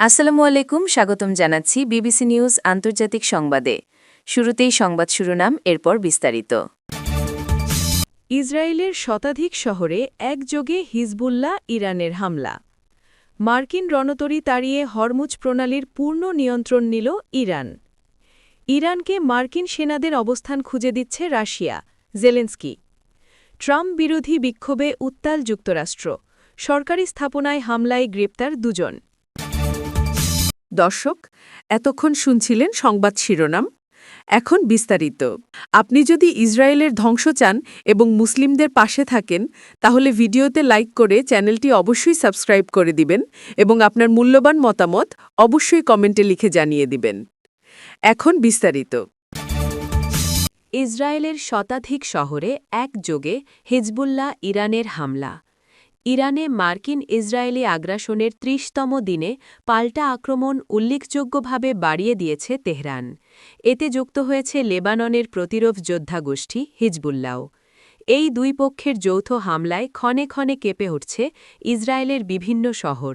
আসসালামু আলাইকুম, স্বাগতম জানাচ্ছি বিবিসি নিউজ আন্তর্জাতিক সংবাদে। শুরুতেই সংবাদ শিরোনাম, এরপর বিস্তারিত। ইসরায়েলের শতাধিক শহরে একযোগে হিজবুল্লাহ ইরানের হামলা। মার্কিন রণতরী তাড়িয়ে হরমুজ প্রণালীর পূর্ণ নিয়ন্ত্রণ নিল ইরান। ইরানকে মার্কিন সেনাদের অবস্থান খুঁজে দিচ্ছে রাশিয়া, জেলেন্সকি। ট্রাম্প বিরোধী বিক্ষোভে উত্তাল যুক্তরাষ্ট্র, সরকারি স্থাপনায় হামলায় গ্রেপ্তার দুজন। দর্শক, এতক্ষণ শুনছিলেন সংবাদ শিরোনাম। এখন বিস্তারিত। আপনি যদি ইসরায়েলের ধ্বংস চান এবং মুসলিমদের পাশে থাকেন, তাহলে ভিডিওতে লাইক করে চ্যানেলটি অবশ্যই সাবস্ক্রাইব করে দিবেন এবং আপনার মূল্যবান মতামত অবশ্যই কমেন্টে লিখে জানিয়ে দিবেন। এখন বিস্তারিত। ইসরায়েলের শতাধিক শহরে একযোগে হিজবুল্লাহ ইরানের হামলা। ইরানে মার্কিন ইসরায়েলি আগ্রাসনের ৩০তম দিনে পাল্টা আক্রমণ উল্লেখযোগ্যভাবে বাড়িয়ে দিয়েছে তেহরান। এতে যুক্ত হয়েছে লেবাননের প্রতিরোধ যোদ্ধা গোষ্ঠী হিজবুল্লাহ। এই দুই পক্ষের যৌথ হামলায় ক্ষণে ক্ষণে কেঁপে উঠছে ইসরায়েলের বিভিন্ন শহর।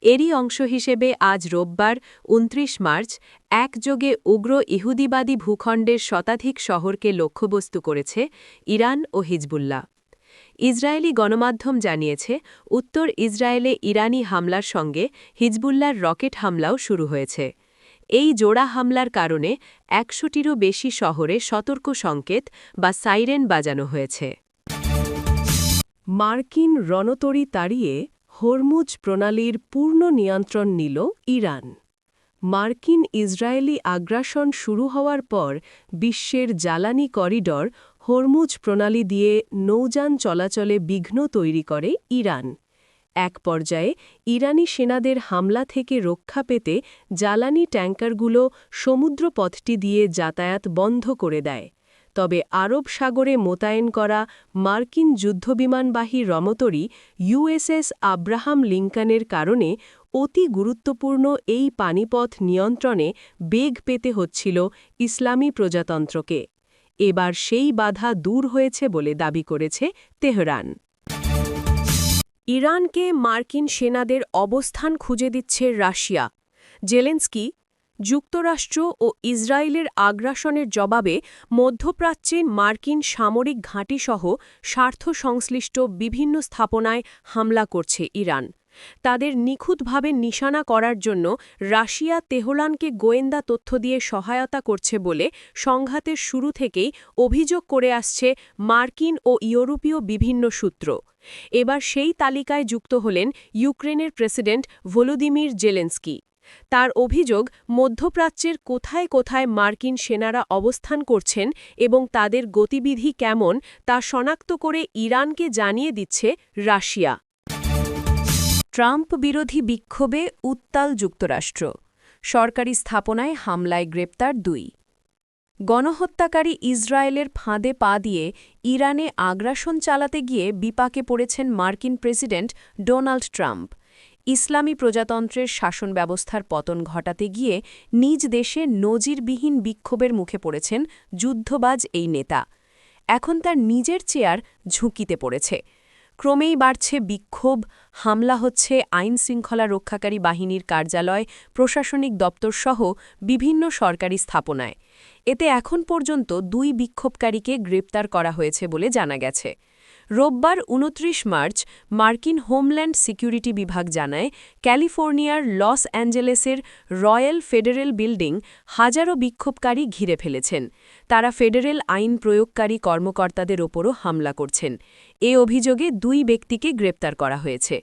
এরই অংশ হিসেবে আজ রোববার ২৯ মার্চ একযোগে উগ্র ইহুদিবাদী ভূখণ্ডের শতাধিক শহরকে লক্ষ্যবস্তু করেছে ইরান ও হিজবুল্লাহ। ইসরায়েলি গণমাধ্যম জানিয়েছে, উত্তর ইসরায়েলে ইরানি হামলার সঙ্গে হিজবুল্লাহর রকেট হামলাও শুরু হয়েছে। এই জোড়া হামলার কারণে ১০০টিরও বেশি শহরে সতর্ক সংকেত বা সাইরেন বাজানো হয়েছে। মার্কিন রণতরী তাড়িয়ে হরমুজ প্রণালীর পূর্ণ নিয়ন্ত্রণ নিল ইরান। মার্কিন ইসরায়েলি আগ্রাসন শুরু হওয়ার পর বিশ্বের জ্বালানি করিডর হরমুজ প্রণালী দিয়ে নৌযান চলাচলে বিঘ্ন তৈরি করে ইরান। এক পর্যায়ে ইরানি সেনাদের হামলা থেকে রক্ষা পেতে জ্বালানি ট্যাঙ্কারগুলো সমুদ্রপথটি দিয়ে যাতায়াত বন্ধ করে দেয়। তবে আরব সাগরে মোতায়েন করা মার্কিন যুদ্ধবিমানবাহী রণতরী ইউএসএস আব্রাহাম লিঙ্কনের কারণে অতি গুরুত্বপূর্ণ এই পানিপথ নিয়ন্ত্রণে বেগ পেতে হচ্ছিল ইসলামী প্রজাতন্ত্রকে। এবার সেই বাধা দূর হয়েছে বলে দাবি করেছে তেহরান। ইরানকে মার্কিন সেনাদের অবস্থান খুঁজে দিচ্ছে রাশিয়া, জেলেন্সকি। যুক্তরাষ্ট্র ও ইসরায়েলের আগ্রাসনের জবাবে মধ্যপ্রাচ্যে মার্কিন সামরিক ঘাঁটিসহ স্বার্থসংশ্লিষ্ট বিভিন্ন স্থাপনায় হামলা করছে ইরান। তাদের নিখুঁতভাবে নিশানা করার জন্য রাশিয়া তেহরানকে গোয়েন্দা তথ্য দিয়ে সহায়তা করছে বলে সংঘাতের শুরু থেকেই অভিযোগ করে আসছে মার্কিন ও ইউরোপীয় বিভিন্ন সূত্র। এবার সেই তালিকায় যুক্ত হলেন ইউক্রেনের প্রেসিডেন্ট ভলোদিমির জেলেন্সকি। তার অভিযোগ, মধ্যপ্রাচ্যের কোথায় কোথায় মার্কিন সেনারা অবস্থান করছেন এবং তাদের গতিবিধি কেমন তা শনাক্ত করে ইরানকে জানিয়ে দিচ্ছে রাশিয়া। ট্রাম্প বিরোধী বিক্ষোভে উত্তাল যুক্তরাষ্ট্র, সরকারি স্থাপনায় হামলায় গ্রেপ্তার ২। গণহত্যাকারী ইসরায়েলের ফাঁদে পা দিয়ে ইরানে আগ্রাসন চালাতে গিয়ে বিপাকে পড়েছেন মার্কিন প্রেসিডেন্ট ডোনাল্ড ট্রাম্প। ইসলামী প্রজাতন্ত্রের শাসন ব্যবস্থার পতন ঘটাতে গিয়ে নিজ দেশে নজিরবিহীন বিক্ষোভের মুখে পড়েছেন যুদ্ধবাজ এই নেতা। এখন তার নিজের চেয়ার ঝুঁকিতে পড়েছে। ক্রমেই বাড়ছে বিক্ষোভ, হামলা হচ্ছে আইন-শৃঙ্খলা রক্ষাকারী বাহিনীর কার্যালয়, প্রশাসনিক দপ্তরসহ বিভিন্ন সরকারি স্থাপনায়। এতে এখন পর্যন্ত ২ বিক্ষোভকারীকে গ্রেপ্তার করা হয়েছে বলে জানা গেছে। রোববার ২৯ মার্চ মার্কিন হোমল্যান্ড সিকিউরিটি বিভাগ জানায়, ক্যালিফোর্নিয়ার লস অ্যাঞ্জেলেসের রয়্যাল ফেডারেল বিল্ডিং হাজারো বিক্ষোভকারী ঘিরে ফেলেছেন। তারা ফেডারেল আইন প্রয়োগকারী কর্মকর্তাদের ওপরও হামলা করছেন। এ অভিযোগে ২ ব্যক্তিকে গ্রেপ্তার করা হয়েছে।